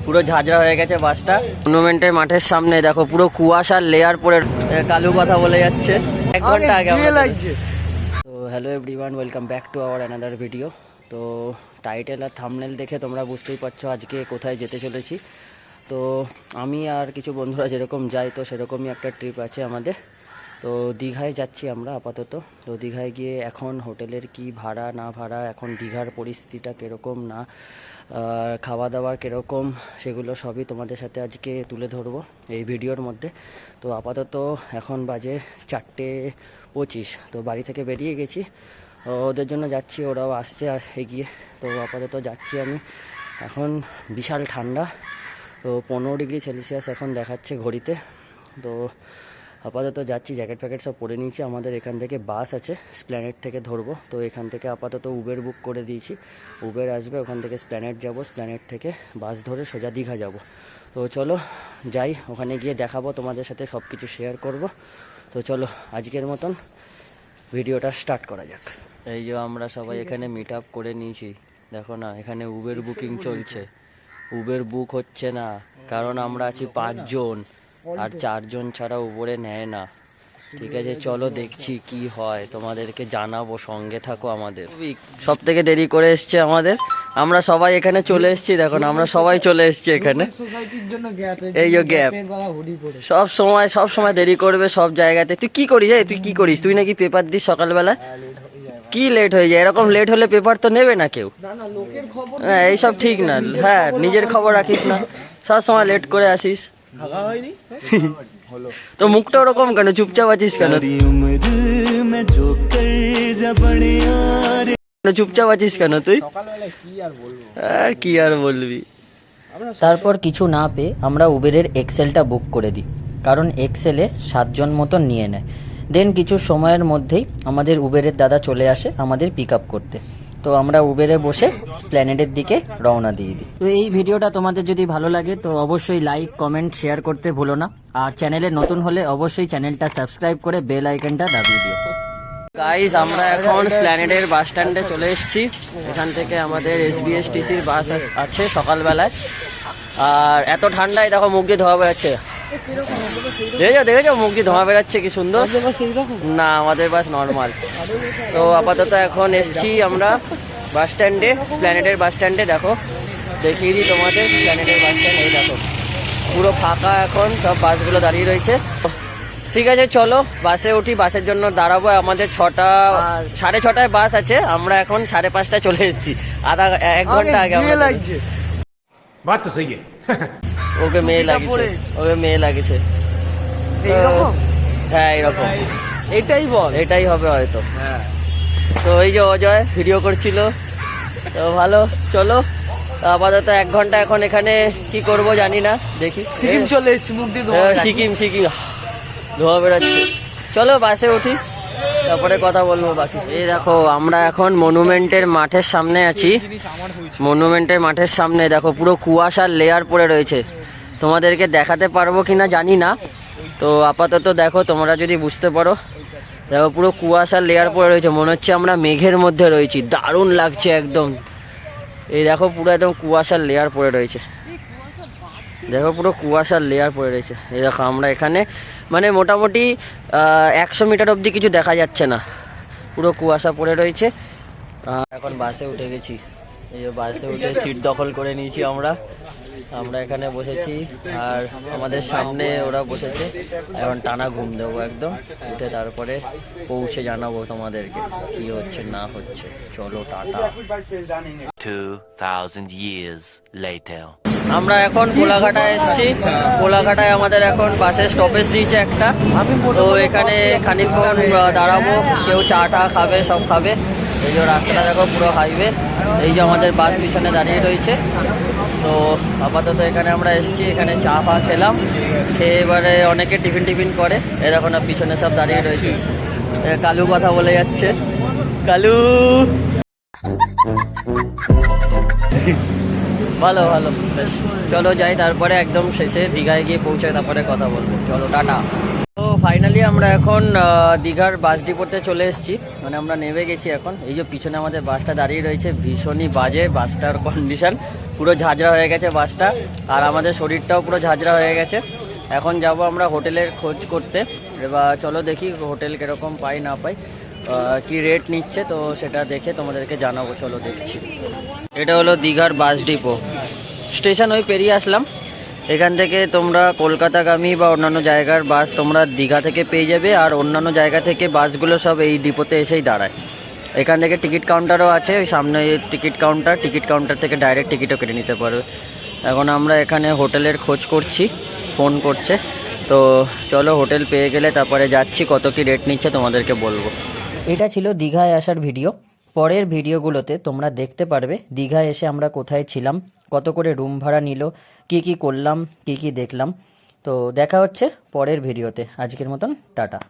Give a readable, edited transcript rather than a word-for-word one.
পুরো ঝাঁঝরা হয়ে গেছে বাসটা। মনুমেন্টের মাঠের সামনে দেখো পুরো কুয়াশার লেয়ার পরে কালু কথা বলে যাচ্ছে 1 ঘন্টা আগে লাগছে। তো hello everyone, welcome back to our another video. তো টাইটেল আর থাম্বনেল দেখে তোমরা বুঝতেই পারছো আজকে কোথায় যেতে চলেছি। তো আমি আর কিছু বন্ধুরা যেরকম যাই, তো সেরকমই একটা ট্রিপ আছে আমাদের। তো দীঘায় যাচ্ছি আমরা আপাতত। তো দীঘায় গিয়ে এখন হোটেলের কি ভাড়া না ভাড়া, এখন দীঘার পরিস্থিতিটা কীরকম, না খাওয়া দাওয়ার কীরকম, সেগুলো সবই তোমাদের সাথে আজকে তুলে ধরবো এই ভিডিওর মধ্যে। তো আপাতত এখন বাজে 4:25। তো বাড়ি থেকে বেরিয়ে গেছি, ওদের জন্য যাচ্ছি, ওরাও আসছে আর এগিয়ে। তো আপাতত যাচ্ছি আমি। এখন বিশাল ঠান্ডা, তো 15 ডিগ্রি সেলসিয়াস এখন দেখাচ্ছে ঘড়িতে। তো আপাতত যাচ্ছি, জ্যাকেট ফ্যাকেট সব পরে নিয়েছি। আমাদের এখান থেকে বাস আছে, স্প্ল্যানেড থেকে ধরবো। তো এখান থেকে আপাতত উবের বুক করে দিয়েছি, উবের আসবে, ওখান থেকে স্প্ল্যানেড যাব, স্প্ল্যানেড থেকে বাস ধরে সোজা দীঘা যাব। তো চলো যাই, ওখানে গিয়ে দেখাবো তোমাদের সাথে, সব কিছু শেয়ার করব। তো চলো আজকের মতন ভিডিওটা স্টার্ট করা যাক। এই যে আমরা সবাই এখানে মিট আপ করে নিয়েছি, দেখো না এখানে উবের বুকিং চলছে। উবের বুক হচ্ছে না, কারণ আমরা আছি 5 জন, আর 4 জন ছাড়া উপরে নেয় না। ঠিক আছে, চলো দেখছি কি হয়, তোমাদেরকে জানাবো, সঙ্গে থাকো আমাদের। সব থেকে দেরি করে এসছে আমাদের, আমরা সবাই এখানে চলে এসেছি। দেখো না আমরা সবাই চলে এসেছি এখানে। এই যে গ্যাপ, সব সময় দেরি করবে সব জায়গাতে। তুই কি করিস? তুই কি করিস? তুই নাকি পেপার দিস সকালবেলা? কি লেট হয়ে যায়? এরকম লেট হলে পেপার তো নেবে না কেউ। হ্যাঁ, এইসব ঠিক না। হ্যাঁ, নিজের খবর রাখিস না, সব সময় লেট করে আসিস। তো মুখটা ওরকম কেন? চুপচাপ আছিস কেন? চুপচাপ আছিস কেন তুই? আর কি আর বলবি। তারপর কিছু না পেয়ে আমরা উবেরের এক্সেলটা বুক করে দিই, কারণ এক্সেলে 7 জন মতন নিয়ে নেয়। দেন কিছু সময়ের মধ্যেই আমাদের উবেরের দাদা চলে আসে আমাদের পিক আপ করতে। তো আমরা উবেরে বসে স্প্ল্যানেডের দিকে রওনা দিয়ে দিই। তো এই ভিডিওটা তোমাদের যদি ভালো লাগে তো অবশ্যই লাইক, কমেন্ট, শেয়ার করতে ভুলো না। আর চ্যানেলে নতুন হলে অবশ্যই চ্যানেলটা সাবস্ক্রাইব করে বেল আইকনটা দাবিয়ে দিও। গাইস, আমরা এখন স্প্ল্যানেডের বাস স্ট্যান্ডে চলে এসেছি। এখান থেকে আমাদের SBSTCর বাস আছে সকালবেলায়। আর এত ঠান্ডায় দেখো মুখ দিয়ে ধোয়া বেরোচ্ছে। দেখেছো মুখ দিয়ে ধোঁয়া বেরোচ্ছে, কি সুন্দর না? আমাদের বাস নর্মাল। তো আপাতত এখন এসছি আমরা বাস স্ট্যান্ডে, স্প্ল্যানেডের বাস স্ট্যান্ডে। দেখো দেখিয়ে দিই তোমাদের স্প্ল্যানেডের বাস স্ট্যান্ড। এই দেখো পুরো ফাঁকা, এখন সব বাসগুলো দাঁড়িয়ে রয়েছে। ঠিক আছে, চলো বাসে উঠি, বাসের জন্য দাঁড়াবো। আমাদের 6:30 বাস আছে, আমরা এখন 5:30 চলে এসেছি, 1 ঘন্টা আগে। ওকে মেয়ে লাগিয়েছে, ওকে মেয়ে লাগিয়েছে। হ্যাঁ এরকম, এটাই হবে হয়তো। তো এই যে অজয় ভিডিও করছিল, তো ভালো। চলো আপাতত 1 ঘন্টা এখন এখানে কি করব জানি না, দেখি। সিকিম চলে এসেছি, মুখ দিয়ে সিকিম ধোয়া বেরোচ্ছে। চলো বাসে উঠি, তারপরে কথা বলবো বাকি। এই দেখো আমরা এখন মনুমেন্টের মাঠের সামনে আছি। মনুমেন্টের মাঠের সামনে দেখো পুরো কুয়াশার লেয়ার পড়ে রয়েছে, তোমাদেরকে দেখাতে পারবো কিনা জানি না। তো আপাতত দেখো, তোমরা যদি বুঝতে পারো, দেখো পুরো কুয়াশার লেয়ার পড়ে রয়েছে, মনে হচ্ছে আমরা মেঘের মধ্যে রয়েছি, দারুণ লাগছে একদম। এই দেখো পুরো একদম কুয়াশার লেয়ার পড়ে রয়েছে, দেখো পুরো কুয়াশার লেয়ার পড়ে রয়েছে। এই দেখো আমরা এখানে মানে মোটামুটি 100 মিটার অবধি কিছু দেখা যাচ্ছে না, পুরো কুয়াশা পড়ে রয়েছে। এখন বাসে উঠে গেছি, এই যে বাসে উঠে সিট দখল করে নিয়েছি আমরা এখানে বসেছি, আর আমাদের সামনে ওরা বসেছে। এখন টানা ঘুম দেবো একদম, উঠে তারপরে পৌঁছে জানাবো তোমাদেরকে কি হচ্ছে না হচ্ছে। চলো টাটা। 2000 years later. আমরা এখন কোলাঘাটায় এসেছি। কোলাঘাটায় আমাদের এখন বাসের স্টপেজ দিয়েছে একটা, তো এখানে খানিকক্ষণ দাঁড়াবো, কেউ চা টা খাবে, সব খাবে। এই যে রাস্তাটা দেখো পুরো হাইওয়ে, এই যে আমাদের বাস পিছনে দাঁড়িয়ে রয়েছে। তো আপাতত এখানে আমরা এসেছি, এখানে চা ফা খেলাম, খেয়ে এবারে অনেকে টিফিন করে। এ দেখো না পিছনে সব দাঁড়িয়ে রয়েছে, কালু কথা বলে যাচ্ছে, কালু। ভালো ভালো বেশ, চলো যাই, তারপরে একদম শেষে দীঘায় গিয়ে পৌঁছায় তারপরে কথা বলবো। চলো টাটা। তো ফাইনালি আমরা এখন দীঘার বাস ডিপোতে চলে এসেছি, মানে আমরা নেমে গেছি এখন। এই যে পিছনে আমাদের বাসটা দাঁড়িয়ে রয়েছে, ভীষণই বাজে বাসটার কন্ডিশন, পুরো ঝাঁঝরা হয়ে গেছে বাসটা, আর আমাদের শরীরটাও পুরো ঝাঁঝরা হয়ে গেছে। এখন যাব আমরা হোটেলের খোঁজ করতে, এবার চলো দেখি হোটেল কীরকম পাই না পাই, কি রেট নিচ্ছে, তো সেটা দেখে তোমাদেরকে জানাবো। চলো দেখছি। এটা হলো দীঘার বাস ডিপো, স্টেশন ওই পেরিয়ে আসলাম। এখান থেকে তোমরা কলকাতাগামী বা অন্যান্য জায়গার বাস তোমরা দীঘা থেকে পেয়ে যাবে, আর অন্যান্য জায়গা থেকে বাসগুলো সব এই ডিপোতে এসেই দাঁড়ায়। এখান থেকে টিকিট কাউন্টারও আছে, ওই সামনে টিকিট কাউন্টার থেকে ডাইরেক্ট টিকিটও কেটে নিতে পারবে। এখন আমরা এখানে হোটেলের খোঁজ করছি, ফোন করছে, তো চলো হোটেল পেয়ে গেলে তারপরে যাচ্ছি, কত কি রেট নিচ্ছে তোমাদেরকে বলবো। এটা ছিল দীঘায় আসার ভিডিও। পরের ভিডিওগুলোতে তোমরা দেখতে পারবে দীঘায় এসে আমরা কোথায় ছিলাম, কত করে রুম ভাড়া নিল, কি কি করলাম, কি কি দেখলাম। তো দেখা হচ্ছে পরের ভিডিওতে। আজকের মতন টাটা।